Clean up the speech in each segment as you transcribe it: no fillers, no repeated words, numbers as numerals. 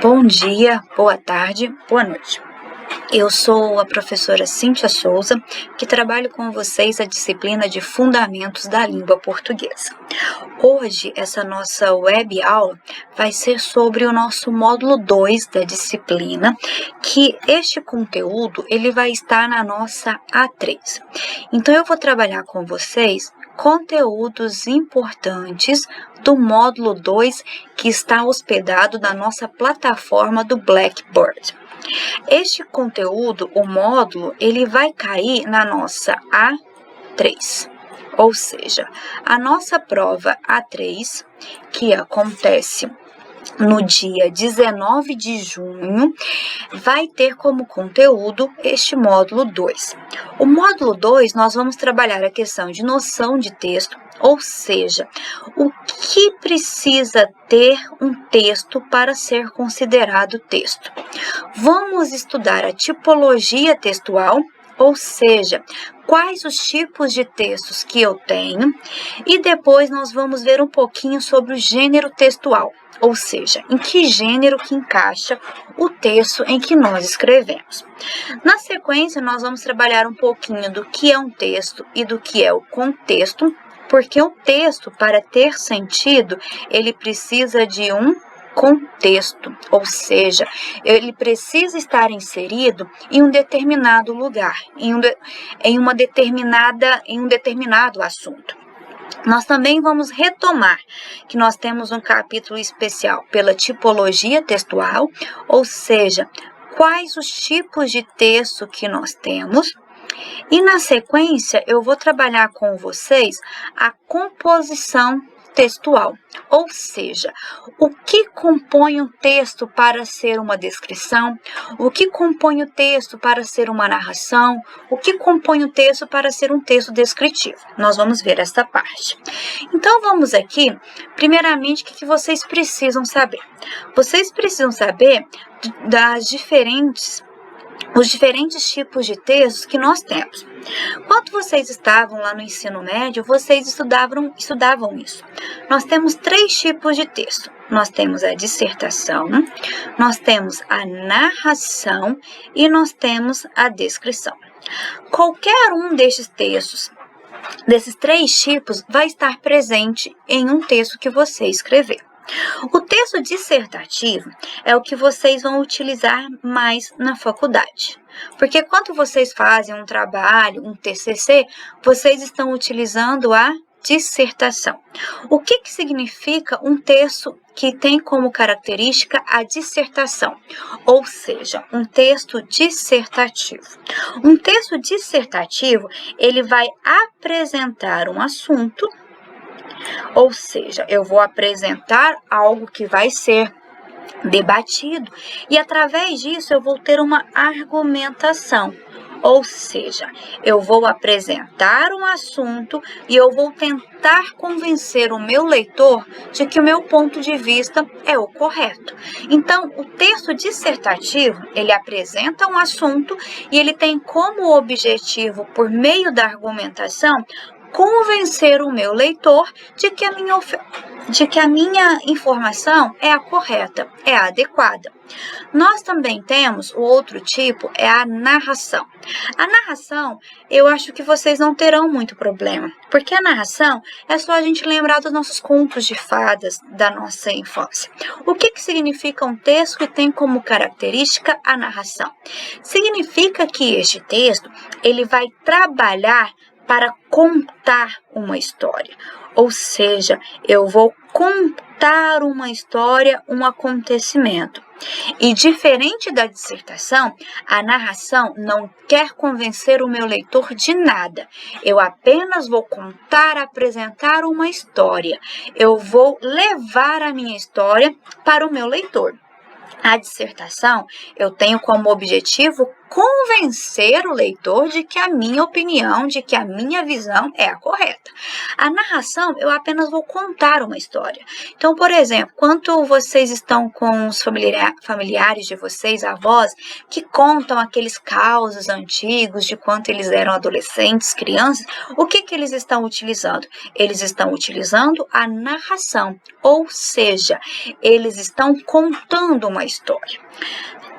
Bom dia, boa tarde, boa noite. Eu sou a professora Cíntia Souza, que trabalho com vocês a disciplina de Fundamentos da Língua Portuguesa. Hoje, essa nossa web aula vai ser sobre o nosso módulo 2 da disciplina, que este conteúdo ele vai estar na nossa A3. Então, eu vou trabalhar com vocês conteúdos importantes do módulo 2 que está hospedado na nossa plataforma do Blackboard. Este conteúdo, o módulo, ele vai cair na nossa A3, ou seja, a nossa prova A3, que acontece no dia 19 de junho, vai ter como conteúdo este módulo 2. O módulo 2, nós vamos trabalhar a questão de noção de texto, ou seja, o que precisa ter um texto para ser considerado texto. Vamos estudar a tipologia textual, ou seja, quais os tipos de textos que eu tenho, e depois nós vamos ver um pouquinho sobre o gênero textual, ou seja, em que gênero que encaixa o texto em que nós escrevemos. Na sequência, nós vamos trabalhar um pouquinho do que é um texto e do que é o contexto, porque o texto, para ter sentido, ele precisa de um contexto, ou seja, ele precisa estar inserido em um determinado lugar, em um determinado assunto. Nós também vamos retomar que nós temos um capítulo especial pela tipologia textual, ou seja, quais os tipos de texto que nós temos. E na sequência, eu vou trabalhar com vocês a composição textual, ou seja, o que compõe um texto para ser uma descrição, o que compõe o texto para ser uma narração, o que compõe o texto para ser um texto descritivo. Nós vamos ver essa parte. Então, vamos aqui, primeiramente, o que vocês precisam saber? Vocês precisam saber os diferentes tipos de textos que nós temos. Quando vocês estavam lá no ensino médio, vocês estudavam isso. Nós temos 3 tipos de texto. Nós temos a dissertação, nós temos a narração e nós temos a descrição. Qualquer um destes textos, desses 3 tipos, vai estar presente em um texto que você escrever. O texto dissertativo é o que vocês vão utilizar mais na faculdade, porque quando vocês fazem um trabalho, um TCC, vocês estão utilizando a dissertação. O que significa um texto que tem como característica a dissertação, ou seja, um texto dissertativo? Um texto dissertativo, ele vai apresentar um assunto, ou seja, eu vou apresentar algo que vai ser debatido e através disso eu vou ter uma argumentação. Ou seja, eu vou apresentar um assunto e eu vou tentar convencer o meu leitor de que o meu ponto de vista é o correto. Então, o texto dissertativo, ele apresenta um assunto e ele tem como objetivo, por meio da argumentação, convencer o meu leitor de que a minha informação é a correta, é a adequada. Nós também temos o outro tipo, é a narração. A narração, eu acho que vocês não terão muito problema, porque a narração é só a gente lembrar dos nossos contos de fadas da nossa infância. O que significa um texto que tem como característica a narração? Significa que este texto, ele vai trabalhar para contar uma história, ou seja, eu vou contar uma história, um acontecimento. E diferente da dissertação, a narração não quer convencer o meu leitor de nada. Eu apenas vou contar, apresentar uma história. Eu vou levar a minha história para o meu leitor. A dissertação, eu tenho como objetivo convencer o leitor de que a minha opinião, de que a minha visão é a correta. A narração, eu apenas vou contar uma história. Então, por exemplo, quando vocês estão com os familiares de vocês, avós, que contam aqueles causos antigos de quando eles eram adolescentes, crianças, o que eles estão utilizando? Eles estão utilizando a narração, ou seja, eles estão contando uma história.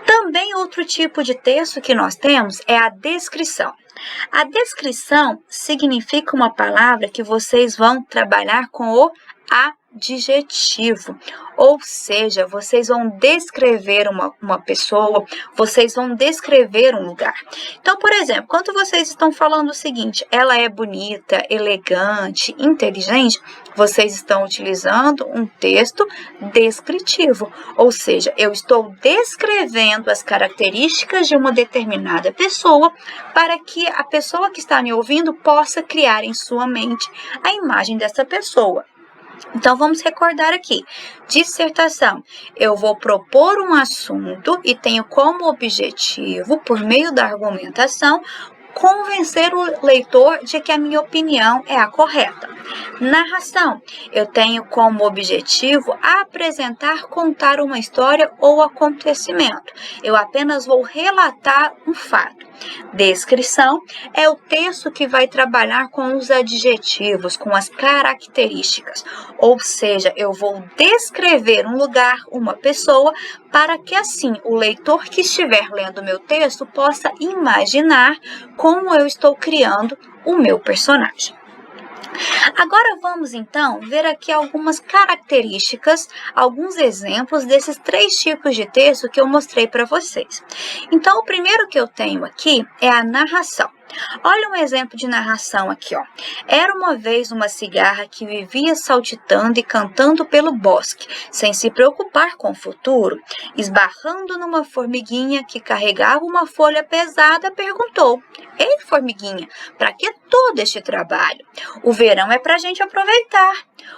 Também outro tipo de texto que nós temos é a descrição. A descrição significa uma palavra que vocês vão trabalhar com o adjetivo, ou seja, vocês vão descrever uma pessoa, vocês vão descrever um lugar. Então, por exemplo, quando vocês estão falando o seguinte, ela é bonita, elegante, inteligente, vocês estão utilizando um texto descritivo, ou seja, eu estou descrevendo as características de uma determinada pessoa para que a pessoa que está me ouvindo possa criar em sua mente a imagem dessa pessoa. Então, vamos recordar aqui. Dissertação. Eu vou propor um assunto e tenho como objetivo, por meio da argumentação, convencer o leitor de que a minha opinião é a correta. Narração. Eu tenho como objetivo apresentar, contar uma história ou acontecimento. Eu apenas vou relatar um fato. Descrição é o texto que vai trabalhar com os adjetivos, com as características. Ou seja, eu vou descrever um lugar, uma pessoa, para que assim o leitor que estiver lendo o meu texto possa imaginar como eu estou criando o meu personagem. Agora vamos então ver aqui algumas características, alguns exemplos desses 3 tipos de texto que eu mostrei para vocês. Então, o primeiro que eu tenho aqui é a narração. Olha um exemplo de narração aqui, ó. Era uma vez uma cigarra que vivia saltitando e cantando pelo bosque, sem se preocupar com o futuro. Esbarrando numa formiguinha que carregava uma folha pesada, perguntou: Ei, formiguinha, para que todo este trabalho? O verão é para a gente aproveitar.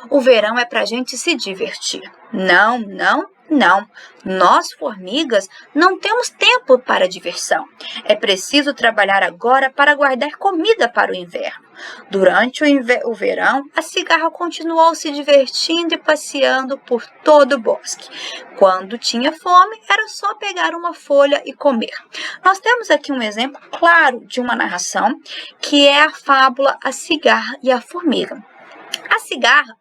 O verão é para a gente se divertir. Não, não. Não, nós, formigas, não temos tempo para diversão. É preciso trabalhar agora para guardar comida para o inverno. Durante o verão, a cigarra continuou se divertindo e passeando por todo o bosque. Quando tinha fome, era só pegar uma folha e comer. Nós temos aqui um exemplo claro de uma narração, que é a fábula A Cigarra e a Formiga. A cigarra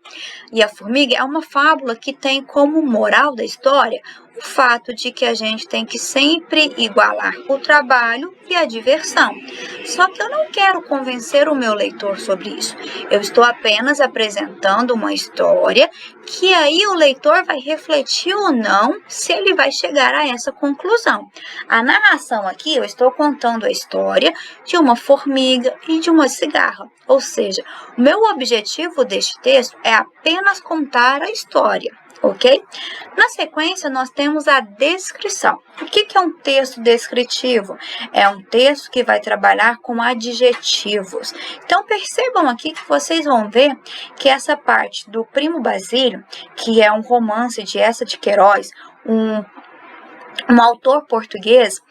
e a formiga é uma fábula que tem como moral da história o fato de que a gente tem que sempre igualar o trabalho e a diversão. Só que eu não quero convencer o meu leitor sobre isso. Eu estou apenas apresentando uma história que aí o leitor vai refletir ou não se ele vai chegar a essa conclusão. A narração aqui, eu estou contando a história de uma formiga e de uma cigarra. Ou seja, o meu objetivo deste texto é apenas contar a história. Ok? Na sequência, nós temos a descrição. O que é um texto descritivo? É um texto que vai trabalhar com adjetivos. Então, percebam aqui que vocês vão ver que essa parte do Primo Basílio, que é um romance de Eça de Queiroz, um autor português,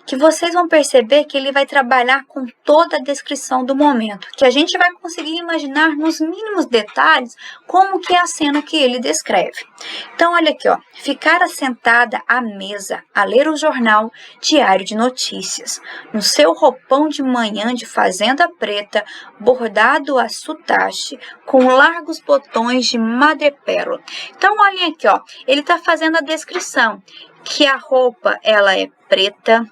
que vocês vão perceber que ele vai trabalhar com toda a descrição do momento, que a gente vai conseguir imaginar nos mínimos detalhes como que é a cena que ele descreve. Então, olha aqui, ó, ficar assentada à mesa a ler o jornal Diário de Notícias, no seu roupão de manhã de fazenda preta, bordado a sutache, com largos botões de madrepérola. Então, olhem aqui, ó, ele está fazendo a descrição, que a roupa ela é preta,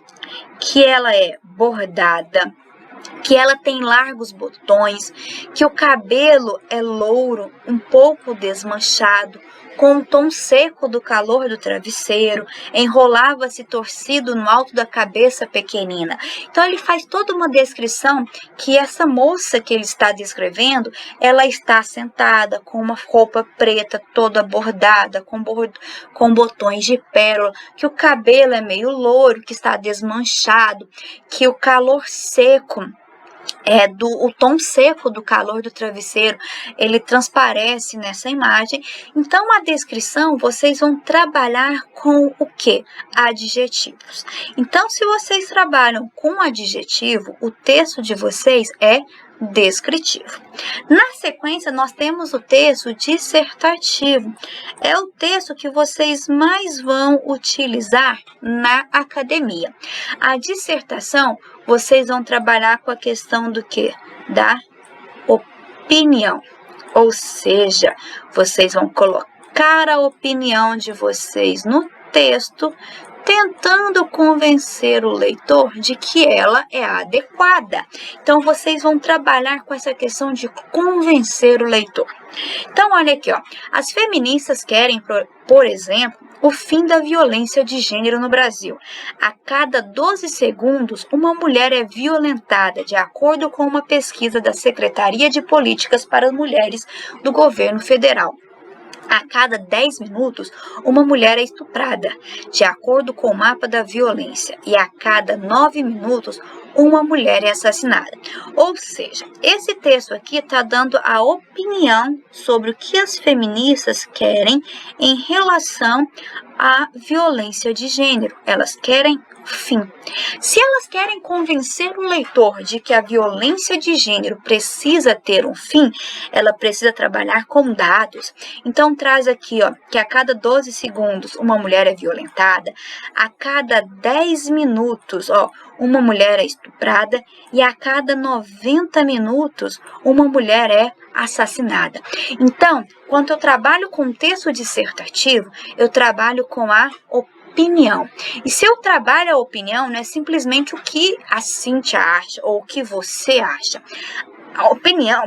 que ela é bordada, que ela tem largos botões, que o cabelo é louro, um pouco desmanchado, com um tom seco do calor do travesseiro, enrolava-se torcido no alto da cabeça pequenina. Então ele faz toda uma descrição que essa moça que ele está descrevendo, ela está sentada com uma roupa preta toda bordada, com botões de pérola, que o cabelo é meio louro, que está desmanchado, que o calor seco o tom seco do calor do travesseiro, ele transparece nessa imagem. Então, a descrição, vocês vão trabalhar com o quê? Adjetivos. Então, se vocês trabalham com adjetivo, o texto de vocês é descritivo. Na sequência, nós temos o texto dissertativo. É o texto que vocês mais vão utilizar na academia. A dissertação, vocês vão trabalhar com a questão do quê? Da opinião. Ou seja, vocês vão colocar a opinião de vocês no texto, tentando convencer o leitor de que ela é adequada. Então, vocês vão trabalhar com essa questão de convencer o leitor. Então, olha aqui, ó. As feministas querem, por exemplo, o fim da violência de gênero no Brasil. A cada 12 segundos, uma mulher é violentada, de acordo com uma pesquisa da Secretaria de Políticas para as Mulheres do Governo Federal. A cada 10 minutos, uma mulher é estuprada, de acordo com o mapa da violência, e a cada 9 minutos, uma mulher é assassinada. Ou seja, esse texto aqui está dando a opinião sobre o que as feministas querem em relação à violência de gênero. Elas querem fim. Se elas querem convencer o leitor de que a violência de gênero precisa ter um fim, ela precisa trabalhar com dados. Então, traz aqui, ó, que a cada 12 segundos uma mulher é violentada, a cada 10 minutos, ó, uma mulher é estuprada e a cada 90 minutos uma mulher é assassinada. Então, quando eu trabalho com texto dissertativo, eu trabalho com a opinião. E se eu trabalho a opinião, não é simplesmente o que a Cíntia acha ou o que você acha. A opinião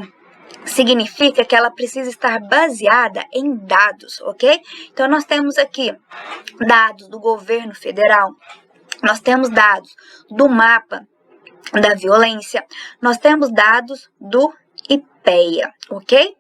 significa que ela precisa estar baseada em dados, ok? Então, nós temos aqui dados do governo federal, nós temos dados do mapa da violência, nós temos dados do IPEA, ok?